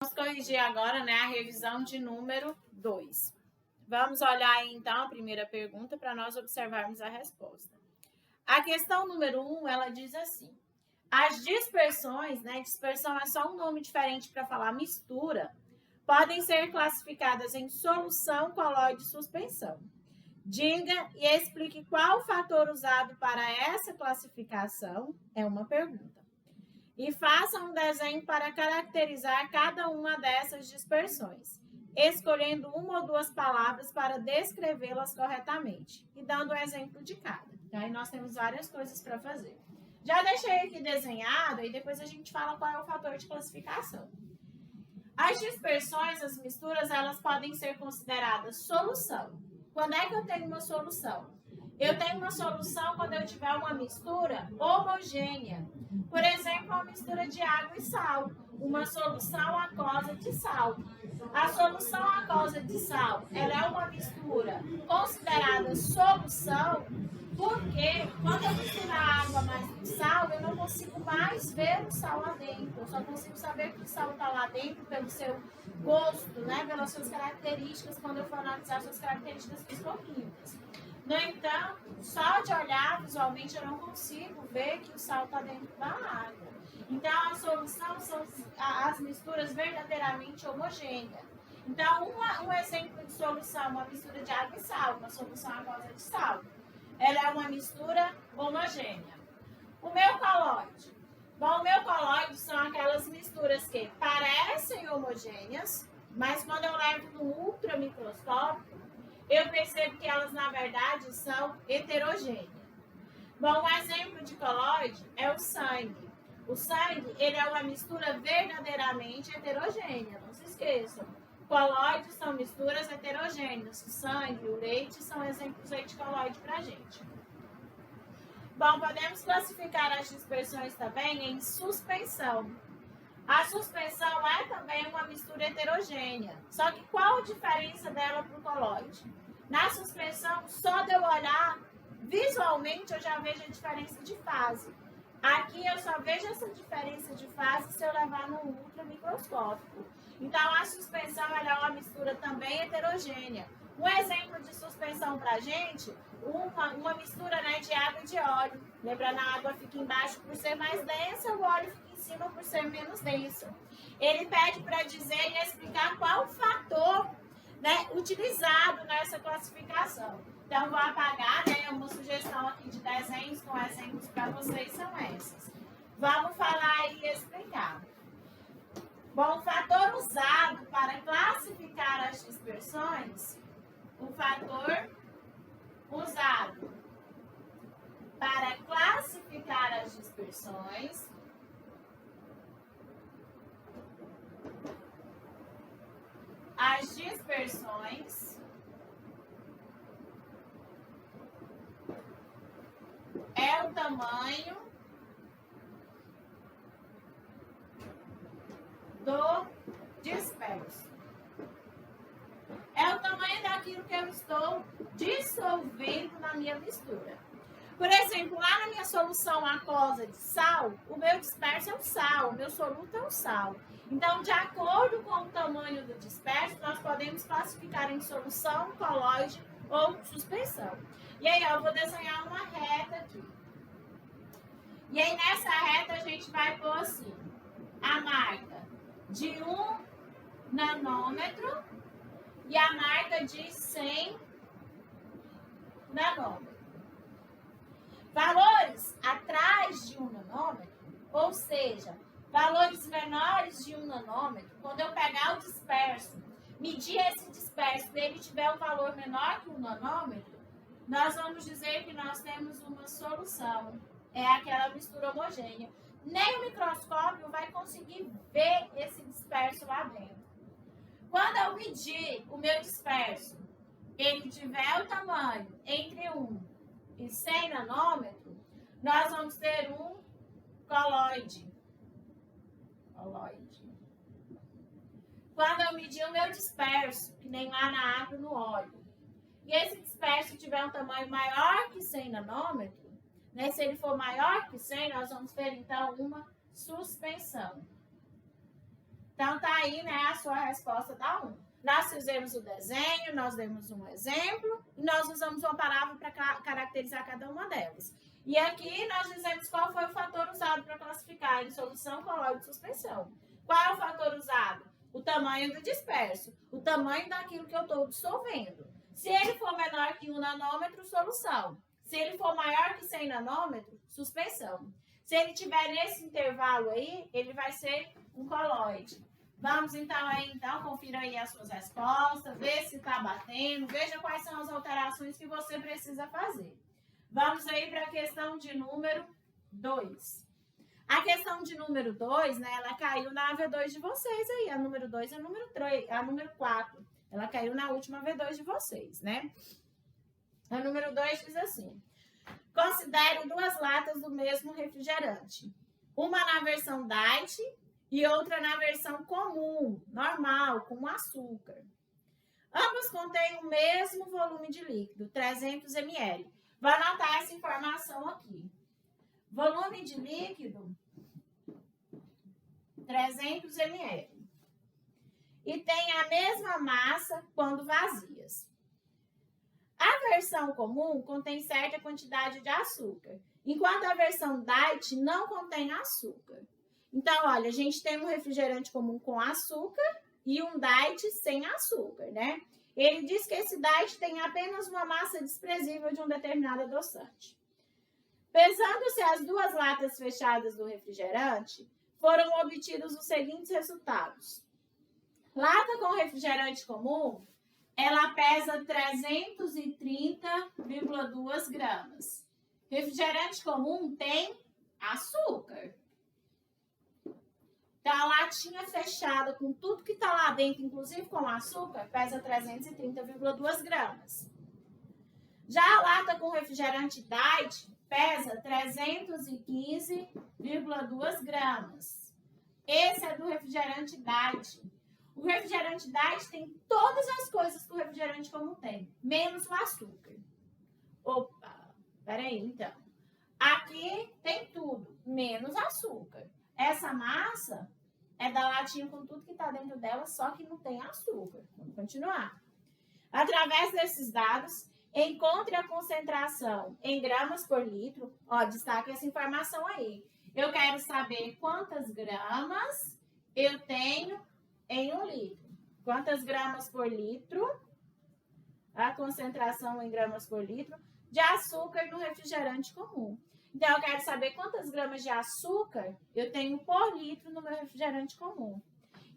Vamos corrigir agora, né, a revisão de número 2. Vamos olhar aí, então, a primeira pergunta para nós observarmos a resposta. A questão número 1, ela diz assim: as dispersões, né, dispersão é só um nome diferente para falar mistura, podem ser classificadas em solução, colóide e suspensão. Diga e explique qual o fator usado para essa classificação, é uma pergunta. E faça um desenho para caracterizar cada uma dessas dispersões, escolhendo uma ou duas palavras para descrevê-las corretamente e dando o exemplo de cada. Então, aí nós temos várias coisas para fazer. Já deixei aqui desenhado e depois a gente fala qual é o fator de classificação. As dispersões, as misturas, elas podem ser consideradas solução. Quando é que eu tenho uma solução? Eu tenho uma solução quando eu tiver uma mistura homogênea. Por exemplo, uma mistura de água e sal. Uma solução aquosa de sal. A solução aquosa de sal, ela é uma mistura considerada solução porque quando eu misturar água mais sal, eu não consigo mais ver o sal lá dentro. Eu só consigo saber que o sal está lá dentro pelo seu gosto, né? Pelas suas características, quando eu for analisar suas características fisicoquímicas. No entanto, só de olhar visualmente eu não consigo ver que o sal está dentro da água. Então, a solução são as misturas verdadeiramente homogêneas. Então, um exemplo de solução, uma mistura de água e sal, uma solução aquosa de sal. Ela é uma mistura homogênea. O meu colóide. Bom, o meu colóide são aquelas misturas que parecem homogêneas, mas quando eu levo no ultramicroscópio, eu percebo que elas, na verdade, são heterogêneas. Bom, um exemplo de colóide é o sangue. O sangue, ele é uma mistura verdadeiramente heterogênea, não se esqueçam. Colóides são misturas heterogêneas. O sangue, o leite são exemplos aí de colóide para a gente. Bom, podemos classificar as dispersões também em suspensão. A suspensão é também uma mistura heterogênea. Só que qual a diferença dela para o colóide? Na suspensão, só de eu olhar visualmente, eu já vejo a diferença de fase. Aqui eu só vejo essa diferença de fase se eu levar no ultramicroscópico. Então, a suspensão ela é uma mistura também heterogênea. Um exemplo de suspensão para a gente, uma mistura, né, de água e de óleo. Lembrando, a água fica embaixo por ser mais densa, o óleo fica em cima por ser menos denso. Ele pede para dizer e explicar qual o fator, né, utilizado nessa classificação. Então, vou apagar, né, uma sugestão aqui de desenhos com exemplos para vocês são essas. Vamos falar e explicar. Bom, o fator usado para classificar as dispersões, o fator usado para classificar as dispersões é o tamanho do disperso. É o tamanho daquilo que eu estou dissolvendo na minha mistura. Por exemplo, lá na minha solução aquosa de sal, o meu disperso é o sal, o meu soluto é o sal. Então, de acordo com o tamanho do disperso, nós podemos classificar em solução, colóide ou suspensão. E aí, eu vou desenhar uma reta aqui. E aí, nessa reta, a gente vai pôr assim, a marca de 1 nanômetro e a marca de 100 nanômetros. Valores atrás de 1 nanômetro, ou seja, valores menores de 1 nanômetro, quando eu pegar o disperso, medir esse disperso e ele tiver um valor menor que 1 nanômetro, nós vamos dizer que nós temos uma solução. É aquela mistura homogênea. Nem o microscópio vai conseguir ver esse disperso lá dentro. Quando eu medir o meu disperso, ele tiver o tamanho entre 1 e 100 nanômetros, nós vamos ter um colóide. Quando eu medir o meu disperso, que nem lá na água e no óleo, e esse disperso tiver um tamanho maior que 100 nanômetros, né, se ele for maior que 100, nós vamos ter então uma suspensão. Então, tá aí, né, a sua resposta da 1. Nós fizemos o desenho, nós demos um exemplo e nós usamos uma palavra para caracterizar cada uma delas. E aqui nós dizemos qual foi o fator usado para classificar em solução, colóide e suspensão. Qual é o fator usado? O tamanho do disperso, o tamanho daquilo que eu estou dissolvendo. Se ele for menor que 1 nanômetro, solução. Se ele for maior que 100 nanômetros, suspensão. Se ele tiver nesse intervalo aí, ele vai ser um colóide. Vamos então aí, confira aí as suas respostas, vê se está batendo, veja quais são as alterações que você precisa fazer. Vamos aí para a questão de número 2. A questão de número 2, né, ela caiu na V2 de vocês aí. A número 2 é a número 3, a número 4. Ela caiu na última V2 de vocês, né? A número 2 diz assim: considere 2 latas do mesmo refrigerante. Uma na versão diet e outra na versão comum, normal, com açúcar. Ambas contêm o mesmo volume de líquido, 300 ml. Vou anotar essa informação aqui. Volume de líquido, 300 ml. E tem a mesma massa quando vazias. A versão comum contém certa quantidade de açúcar, enquanto a versão diet não contém açúcar. Então, olha, a gente tem um refrigerante comum com açúcar e um diet sem açúcar, né? Ele diz que esse diet tem apenas uma massa desprezível de um determinado adoçante. Pesando-se as 2 latas fechadas do refrigerante, foram obtidos os seguintes resultados. Lata com refrigerante comum, ela pesa 330,2 gramas. Refrigerante comum tem açúcar. Então, a latinha fechada com tudo que está lá dentro, inclusive com açúcar, pesa 330,2 gramas. Já a lata com refrigerante diet pesa 315,2 gramas. Esse é do refrigerante diet. O refrigerante diet tem todas as coisas que o refrigerante comum tem, menos o açúcar. Opa, peraí, então. Aqui tem tudo, menos açúcar. Essa massa é da latinha com tudo que está dentro dela, só que não tem açúcar. Vamos continuar. Através desses dados, encontre a concentração em gramas por litro. Ó, destaque essa informação aí. Eu quero saber quantas gramas eu tenho em 1 litro. Quantas gramas por litro? A concentração em gramas por litro de açúcar no refrigerante comum. Então, eu quero saber quantas gramas de açúcar eu tenho por litro no meu refrigerante comum.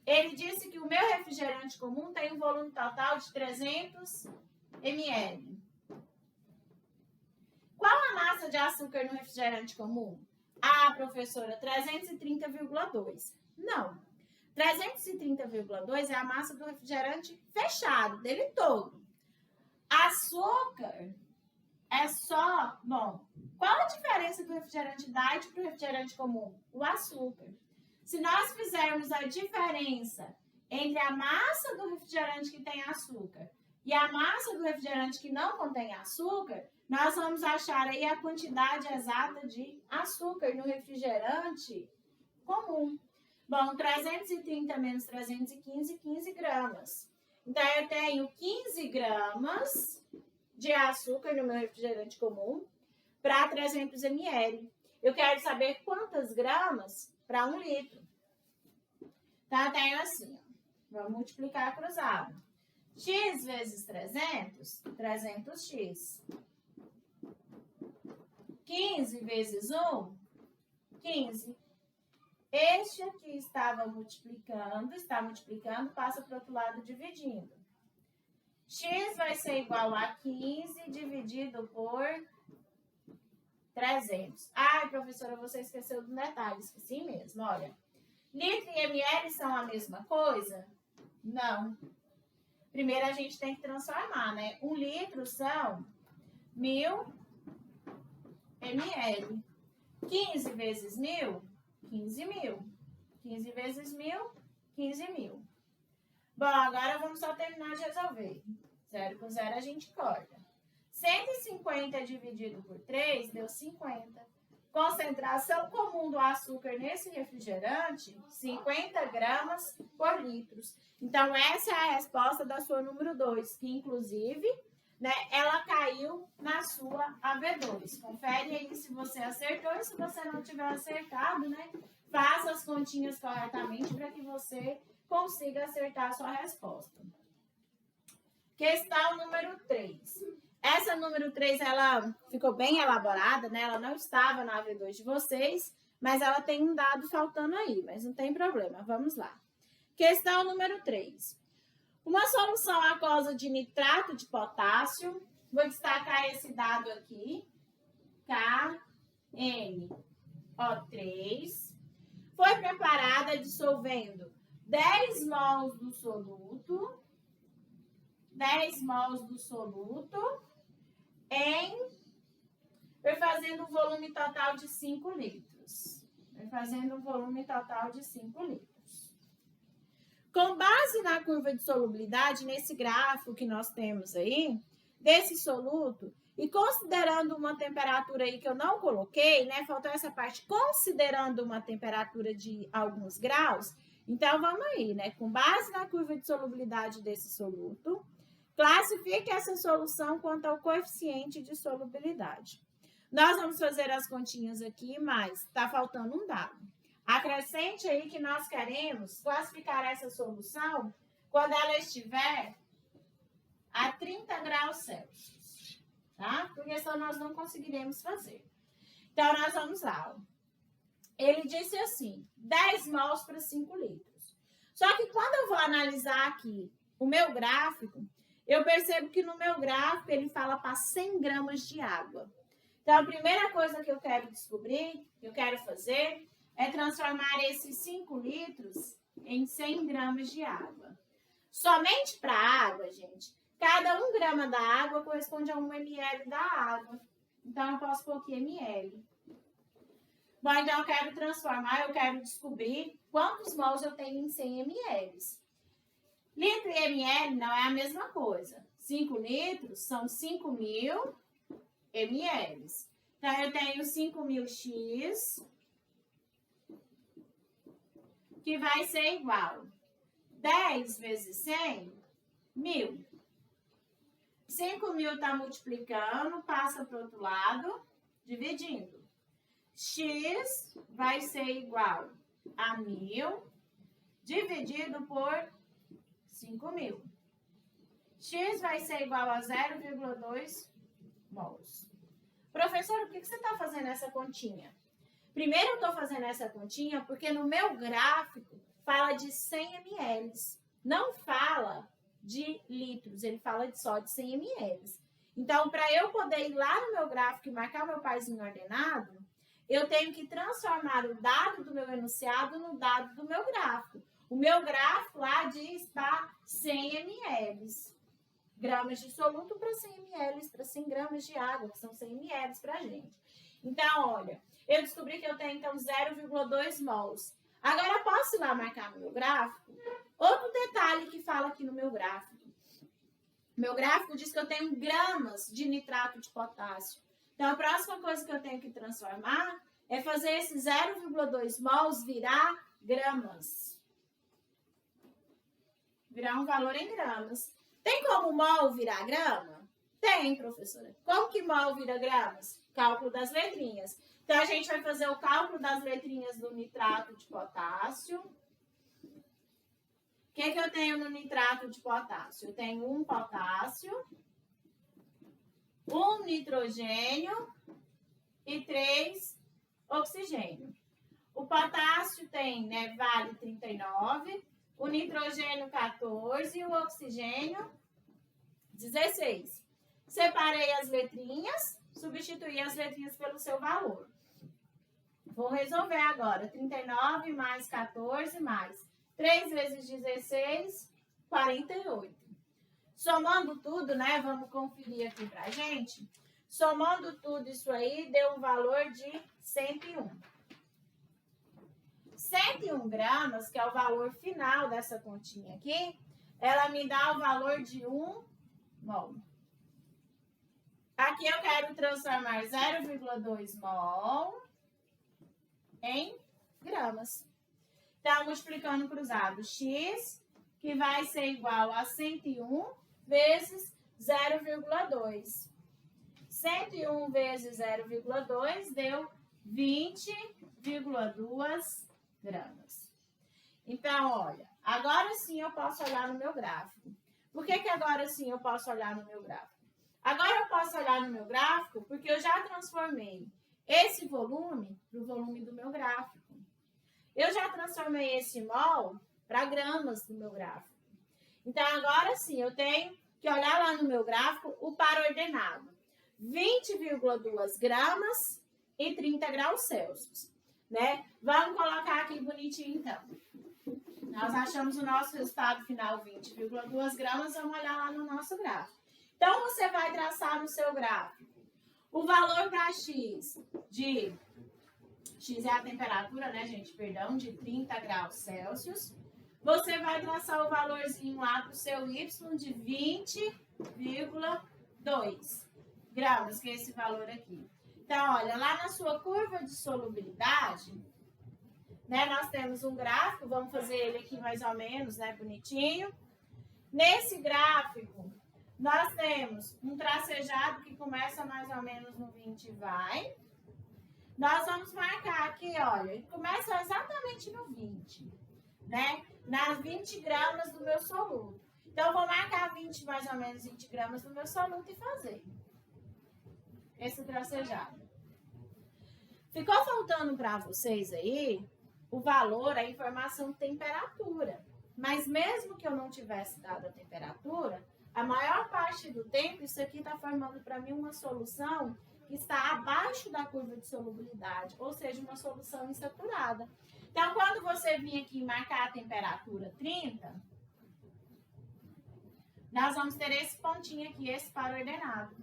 Ele disse que o meu refrigerante comum tem um volume total de 300 ml. Qual a massa de açúcar no refrigerante comum? Ah, professora, 330,2. Não. 330,2 é a massa do refrigerante fechado, dele todo. Açúcar é só... Bom, qual a diferença do refrigerante diet para o refrigerante comum? O açúcar. Se nós fizermos a diferença entre a massa do refrigerante que tem açúcar e a massa do refrigerante que não contém açúcar, nós vamos achar aí a quantidade exata de açúcar no refrigerante comum. Bom, 330 menos 315, 15 gramas. Então, eu tenho 15 gramas de açúcar no meu refrigerante comum para 300 ml. Eu quero saber quantas gramas para 1 litro. Então, eu tenho assim, ó. Vamos multiplicar cruzado. X vezes 300, 300x. 15 vezes 1, 15. Este aqui está multiplicando, passa para o outro lado dividindo. X vai ser igual a 15 dividido por 300. Ai, professora, você esqueceu do detalhe. Esqueci mesmo, olha. Litro e ml são a mesma coisa? Não. Primeiro a gente tem que transformar, né? 1 litro são 1000 ml. 15 vezes 1000, 15.000. 15 vezes 1000, 15.000. Bom, agora vamos só terminar de resolver. 0 com 0 a gente corta. 150 dividido por 3 deu 50. Concentração comum do açúcar nesse refrigerante, 50 gramas por litro. Então, essa é a resposta da sua número 2, que inclusive, né, ela caiu na sua AV2. Confere aí se você acertou e se você não tiver acertado, né, faça as continhas corretamente para que você consiga acertar a sua resposta. Questão número 3. Essa número 3, ela ficou bem elaborada, né? Ela não estava na AV2 de vocês, mas ela tem um dado faltando aí, mas não tem problema. Vamos lá. Questão número 3. Uma solução aquosa de nitrato de potássio, vou destacar esse dado aqui, KNO3, foi preparada dissolvendo 10 mols do soluto, fazendo um volume total de 5 litros. Com base na curva de solubilidade, nesse gráfico que nós temos aí, desse soluto, e considerando uma temperatura aí que eu não coloquei, né? Faltou essa parte, considerando uma temperatura de alguns graus. Então, vamos aí, né? Com base na curva de solubilidade desse soluto, classifique essa solução quanto ao coeficiente de solubilidade. Nós vamos fazer as continhas aqui, mas está faltando um dado. Acrescente aí que nós queremos classificar essa solução quando ela estiver a 30 graus Celsius, tá? Porque senão nós não conseguiremos fazer. Então, nós vamos lá. Ó. Ele disse assim, 10 mols para 5 litros. Só que quando eu vou analisar aqui o meu gráfico, eu percebo que no meu gráfico ele fala para 100 gramas de água. Então, a primeira coisa que eu quero descobrir, que eu quero fazer, é transformar esses 5 litros em 100 gramas de água. Somente para a água, gente, cada 1 grama da água corresponde a 1 ml da água. Então, eu posso pôr aqui ml. Bom, então eu quero descobrir quantos mols eu tenho em 100 ml. Litro e ml não é a mesma coisa. 5 litros são 5.000 ml. Então, eu tenho 5.000x, que vai ser igual 10 vezes 100, 1.000. 5.000 está multiplicando, passa para o outro lado, dividindo. X vai ser igual a 1.000, dividido por 5.000. X vai ser igual a 0,2 mols. Professor, por que você está fazendo essa continha? Primeiro eu estou fazendo essa continha porque no meu gráfico fala de 100 ml. Não fala de litros, ele fala só de 100 ml. Então, para eu poder ir lá no meu gráfico e marcar o meu parzinho ordenado, eu tenho que transformar o dado do meu enunciado no dado do meu gráfico. O meu gráfico lá diz para 100 ml. Gramas de soluto para 100 ml, para 100 gramas de água, que são 100 ml para a gente. Então, olha, eu descobri que eu tenho, então, 0,2 mols. Agora, eu posso ir lá marcar no meu gráfico? Outro detalhe que fala aqui no meu gráfico. Meu gráfico diz que eu tenho gramas de nitrato de potássio. Então, a próxima coisa que eu tenho que transformar é fazer esse 0,2 mols virar gramas. Virar um valor em gramas. Tem como mol virar grama? Tem, professora. Como que mol vira gramas? Cálculo das letrinhas. Então, a gente vai fazer o cálculo das letrinhas do nitrato de potássio. O que eu tenho no nitrato de potássio? Eu tenho 1 potássio, 1 nitrogênio e 3 oxigênio. O potássio tem, né, vale 39, o nitrogênio 14 e o oxigênio 16. Separei as letrinhas, substituí as letrinhas pelo seu valor. Vou resolver agora. 39 mais 14 mais 3 vezes 16, 48. Somando tudo, né? Vamos conferir aqui pra gente. Somando tudo isso aí, deu um valor de 101. 101 gramas, que é o valor final dessa continha aqui, ela me dá o valor de 1 mol. Aqui eu quero transformar 0,2 mol em gramas. Então, multiplicando cruzado, x, que vai ser igual a 101 vezes 0,2. 101 vezes 0,2 deu 20,2 gramas. Então, olha, agora sim eu posso olhar no meu gráfico. Por que agora sim eu posso olhar no meu gráfico? Agora eu posso olhar no meu gráfico porque eu já transformei esse volume para o volume do meu gráfico. Eu já transformei esse mol para gramas do meu gráfico. Então, agora sim, eu tenho que olhar lá no meu gráfico o par ordenado. 20,2 gramas e 30 graus Celsius, né? Vamos colocar aqui bonitinho, então. Nós achamos o nosso resultado final 20,2 gramas, vamos olhar lá no nosso gráfico. Então, você vai traçar no seu gráfico o valor para X de... X é a temperatura, né, gente? Perdão, de 30 graus Celsius. Você vai traçar o valorzinho lá para o seu Y de 20,2 gramas, que é esse valor aqui. Então, olha, lá na sua curva de solubilidade, né, nós temos um gráfico, vamos fazer ele aqui mais ou menos, né, bonitinho. Nesse gráfico, nós temos um tracejado que começa mais ou menos no 20 e vai. Nós vamos marcar aqui, olha, ele começa exatamente no 20, né? Nas 20 gramas do meu soluto. Então, eu vou marcar 20, mais ou menos 20 gramas do meu soluto e fazer esse tracejado. Ficou faltando para vocês aí o valor, a informação temperatura. Mas mesmo que eu não tivesse dado a temperatura, a maior parte do tempo, isso aqui está formando para mim uma solução que está abaixo da curva de solubilidade, ou seja, uma solução insaturada. Então, quando você vir aqui marcar a temperatura 30, nós vamos ter esse pontinho aqui, esse par ordenado.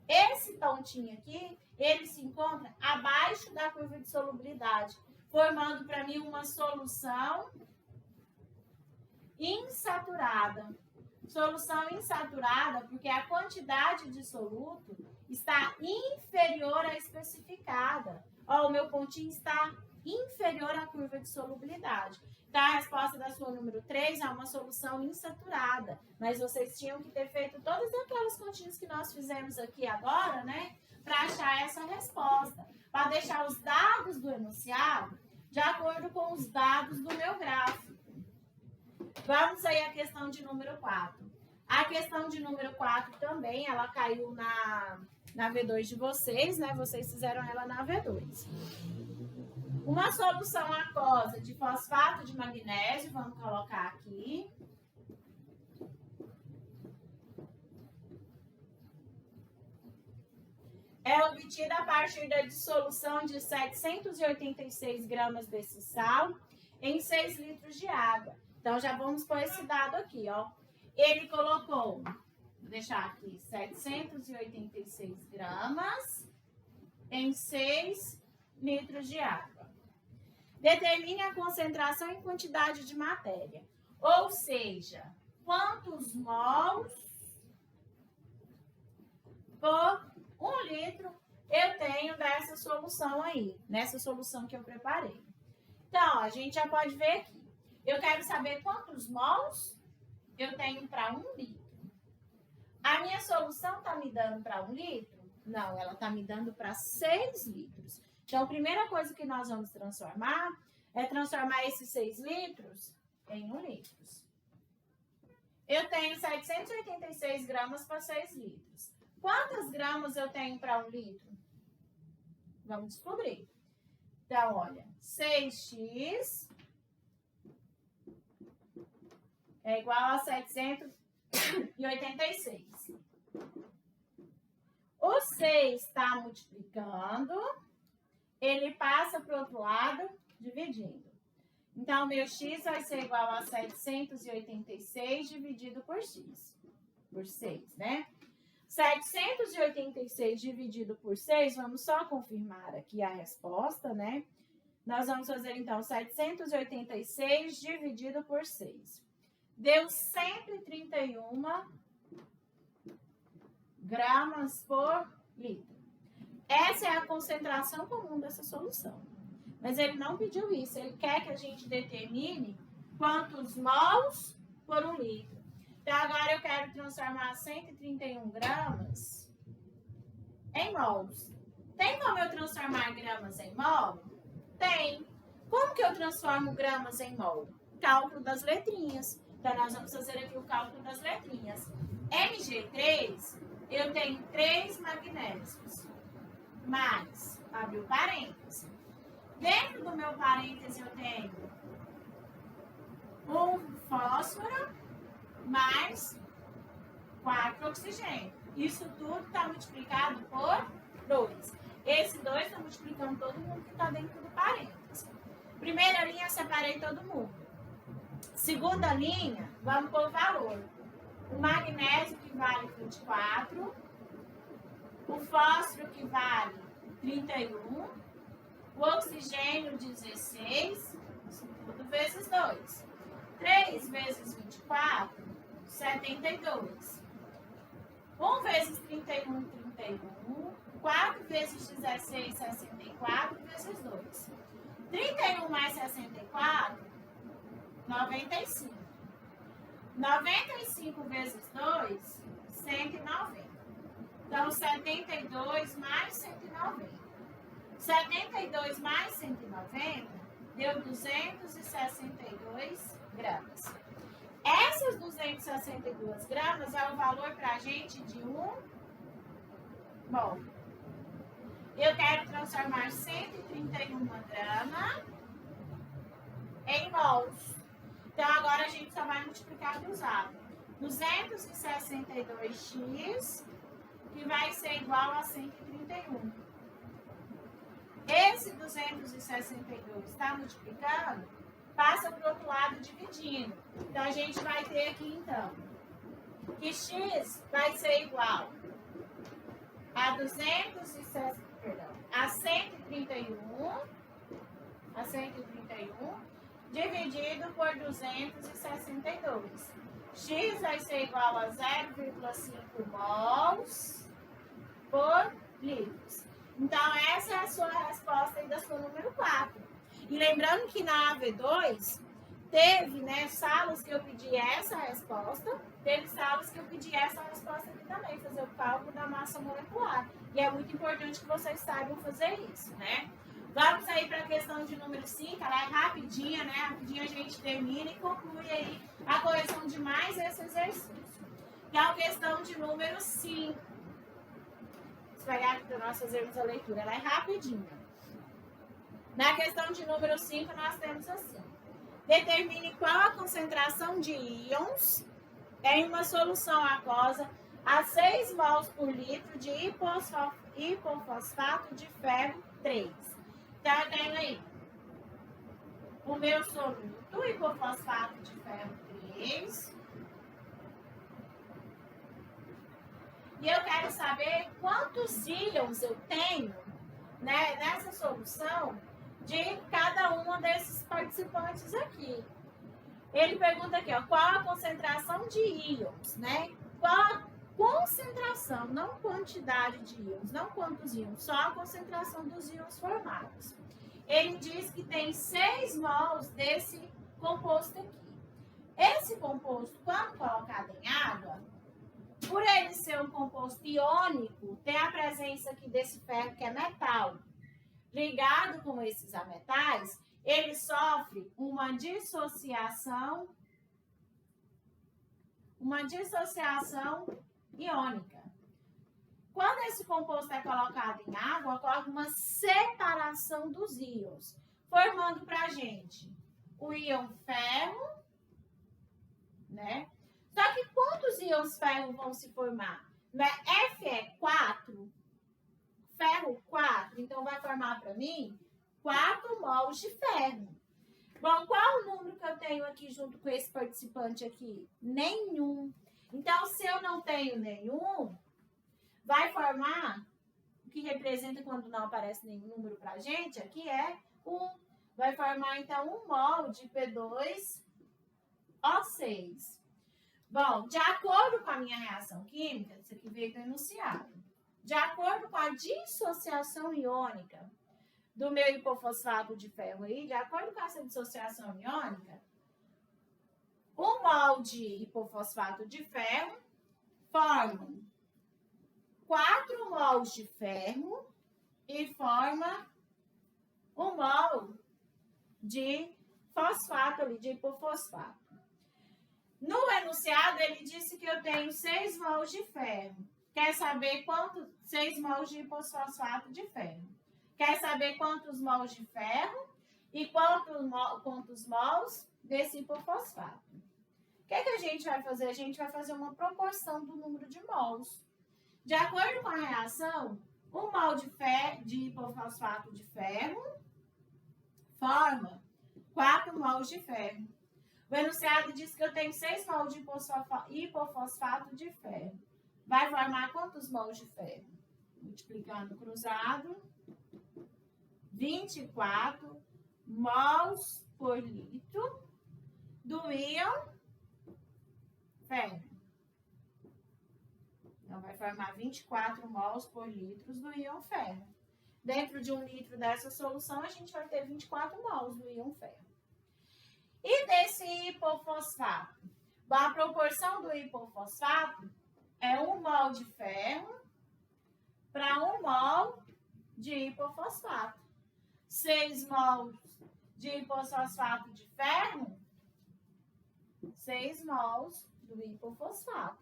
Esse pontinho aqui, ele se encontra abaixo da curva de solubilidade, formando para mim uma solução insaturada. Solução insaturada porque a quantidade de soluto está inferior à especificada. Ó, o meu pontinho está inferior à curva de solubilidade. Então, a resposta da sua número 3 é uma solução insaturada. Mas vocês tinham que ter feito todas aquelas continhas que nós fizemos aqui agora, né? Para achar essa resposta. Para deixar os dados do enunciado de acordo com os dados do meu gráfico. Vamos aí à questão de número 4. A questão de número 4 também, ela caiu na V2 de vocês, né? Vocês fizeram ela na V2. Uma solução aquosa de fosfato de magnésio, vamos colocar aqui. É obtida a partir da dissolução de 786 gramas desse sal em 6 litros de água. Então, já vamos pôr esse dado aqui, ó. Ele colocou, vou deixar aqui, 786 gramas em 6 litros de água. Determine a concentração e quantidade de matéria. Ou seja, quantos mols por 1 litro eu tenho dessa solução aí, nessa solução que eu preparei. Então, a gente já pode ver aqui. Eu quero saber quantos mols eu tenho para 1 litro. A minha solução está me dando para 1 litro? Não, ela está me dando para 6 litros. Então, a primeira coisa que nós vamos transformar é transformar esses 6 litros em 1 litro. Eu tenho 786 gramas para 6 litros. Quantas gramas eu tenho para 1 litro? Vamos descobrir. Então, olha, 6x é igual a 786. O 6 está multiplicando, ele passa para o outro lado, dividindo. Então, meu x vai ser igual a 786 dividido por x. Por 6, né? 786 dividido por 6, vamos só confirmar aqui a resposta, né? Nós vamos fazer, então, 786 dividido por 6. Deu 131 gramas por litro. Essa é a concentração comum dessa solução. Mas ele não pediu isso. Ele quer que a gente determine quantos mols por 1 litro. Então, agora eu quero transformar 131 gramas em mols. Tem como eu transformar gramas em mol? Tem. Como que eu transformo gramas em mol? Cálculo das letrinhas. Então, nós vamos fazer aqui o cálculo das letrinhas. Mg3, eu tenho 3 magnésios, mais, abriu parênteses. Dentro do meu parêntese, eu tenho um fósforo mais 4 oxigênio. Isso tudo está multiplicado por 2. Esse 2 está multiplicando todo mundo que está dentro do parênteses. Primeira linha, separei todo mundo. Segunda linha, vamos pôr o valor. O magnésio que vale 24, o fósforo que vale 31, o oxigênio 16, isso tudo vezes 2. 3 vezes 24, 72. 1 vezes 31, 31. 4 vezes 16, 64 vezes 2. 31 mais 64, 95. 95 vezes 2, 190. Então, 72 mais 190. 72 mais 190 deu 262 gramas. Essas 262 gramas é o valor para a gente de um mol. Eu quero transformar 131 gramas em mols. Então, agora a gente só vai multiplicar cruzado. 262x, que vai ser igual a 131. Esse 262 está multiplicando, passa para o outro lado dividindo. Então, a gente vai ter aqui, então, que x vai ser igual a 131 dividido por 262. X vai ser igual a 0,5 mols por litros. Então, essa é a sua resposta aí da sua número 4. E lembrando que na AV2, teve, né, salas que eu pedi essa resposta, teve salas que eu pedi essa resposta aqui também, fazer o cálculo da massa molecular. E é muito importante que vocês saibam fazer isso, né? Vamos aí para a questão de número 5, ela é rapidinha, né? Rapidinho a gente termina e conclui aí a correção de mais esse exercício. Então, a questão de número 5. Vamos pegar aqui para nós fazermos a leitura, ela é rapidinha. Na questão de número 5, nós temos assim. Determine qual a concentração de íons em uma solução aquosa a 6 mols por litro de hipofosfato de ferro 3. Então, eu tenho aí o meu soluto, hipofosfato de ferro 3. E eu quero saber quantos íons eu tenho, né, nessa solução de cada um desses participantes aqui. Ele pergunta aqui, ó, qual a concentração de íons, né? Qual a concentração, não quantidade de íons, não quantos íons, só a concentração dos íons formados. Ele diz que tem 6 mols desse composto aqui. Esse composto, quando colocado em água, por ele ser um composto iônico, tem a presença aqui desse ferro que é metal. Ligado com esses ametais, ele sofre uma dissociação iônica. Quando esse composto é colocado em água, ocorre uma separação dos íons, formando para a gente o íon ferro, né? Só que quantos íons ferro vão se formar? F é 4, ferro 4, então vai formar para mim 4 mols de ferro. Bom, qual o número que eu tenho aqui junto com esse participante aqui? Nenhum. Então, se eu não tenho nenhum, vai formar, o que representa quando não aparece nenhum número para a gente, aqui é 1. Vai formar, então, 1 mol de P2O6. Bom, de acordo com a minha reação química, isso aqui veio do enunciado. De acordo com a dissociação iônica, do meu hipofosfato de ferro aí, de acordo com essa dissociação iônica, 1 mol de hipofosfato de ferro forma 4 mols de ferro e forma 1 mol de fosfato ali, de hipofosfato. No enunciado, ele disse que eu tenho 6 mols de ferro. Quer saber quanto? 6 mols de hipofosfato de ferro. Quer saber quantos mols de ferro e quantos mols desse hipofosfato. O que a gente vai fazer? A gente vai fazer uma proporção do número de mols. De acordo com a reação, 1 mol de hipofosfato de ferro forma 4 mols de ferro. O enunciado diz que eu tenho 6 mols de hipofosfato de ferro. Vai formar quantos mols de ferro? Multiplicando cruzado, 24 mols por litro do íon ferro. Então, vai formar 24 mols por litro do íon ferro. Dentro de 1 litro dessa solução, a gente vai ter 24 mols do íon ferro. E desse hipofosfato? Bom, a proporção do hipofosfato é 1 mol de ferro para 1 mol de hipofosfato. 6 mols de hipofosfato de ferro, 6 mols do hipofosfato.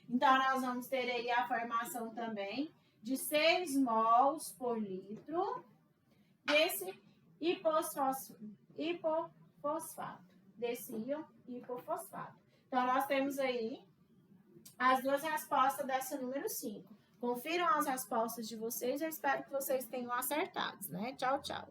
Então, nós vamos ter aí a formação também de 6 mols por litro desse hipofosfato, desse íon hipofosfato. Então, nós temos aí as duas respostas dessa número 5. Confiram as respostas de vocês, eu espero que vocês tenham acertado, né? Tchau, tchau.